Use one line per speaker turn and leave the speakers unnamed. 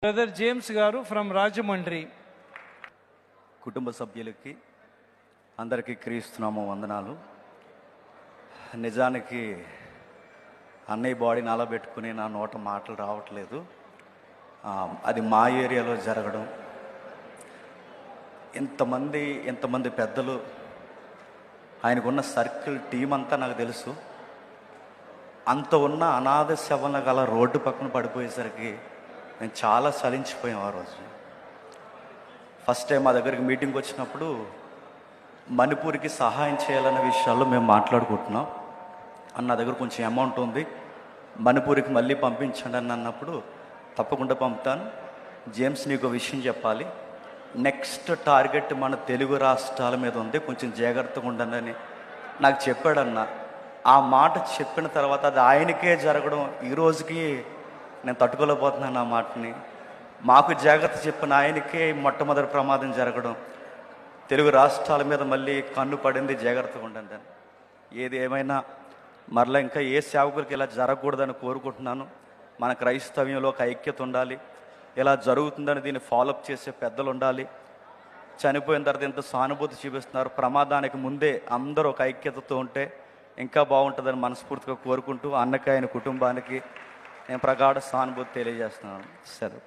Brother James గారు from Rajahmundry.
కుటుంబ సభ్యులకి అందరికీ క్రీస్తునామ వందనాలు. నిజానికి అన్నయ్య బాడీని అలా పెట్టుకుని నా నోట మాటలు రావట్లేదు. అది మా ఏరియాలో జరగడం, ఎంతమంది పెద్దలు, ఆయనకున్న సర్కిల్ టీం అంతా నాకు తెలుసు. అంత ఉన్న అనాథ శవన గల రోడ్డు పక్కన పడిపోయేసరికి నేను చాలా చలించిపోయాం. ఆ రోజు ఫస్ట్ టైం మా దగ్గరికి మీటింగ్ వచ్చినప్పుడు మణిపూర్కి సహాయం చేయాలనే విషయాల్లో మేము మాట్లాడుకుంటున్నాం. అన్న దగ్గర కొంచెం అమౌంట్ ఉంది, మణిపూర్కి మళ్ళీ పంపించండి అని అన్నప్పుడు తప్పకుండా పంపుతాను. జేమ్స్, నీకు విషయం చెప్పాలి, నెక్స్ట్ టార్గెట్ మన తెలుగు రాష్ట్రాల మీద ఉంది, కొంచెం జాగ్రత్తగా ఉండండి నాకు చెప్పాడన్న. ఆ మాట చెప్పిన తర్వాత అది ఆయనకే జరగడం, ఈ రోజుకి నేను తట్టుకోలేకపోతున్నాను ఆ మాటని. మాకు జాగ్రత్త చెప్పిన ఆయనకే మొట్టమొదటి ప్రమాదం జరగడం, తెలుగు రాష్ట్రాల మీద మళ్ళీ కన్ను పడింది, జాగ్రత్తగా ఉండండి అని. ఏది ఏమైనా మరలా ఇంకా ఏ సేవకులకి ఇలా జరగకూడదని కోరుకుంటున్నాను. మన క్రైస్తవ్యంలో ఒక ఐక్యత ఉండాలి. ఇలా జరుగుతుందని దీన్ని ఫాలోఅప్ చేసే పెద్దలు ఉండాలి. చనిపోయిన తర్వాత ఎంత సానుభూతి చూపిస్తున్నారు, ప్రమాదానికి ముందే అందరూ ఒక ఐక్యతతో ఉంటే ఇంకా బాగుంటుందని మనస్ఫూర్తిగా కోరుకుంటూ అన్నకి ఆయన కుటుంబానికి నేను ప్రగాఢ సానుభూతి తెలియజేస్తున్నాను. సరే.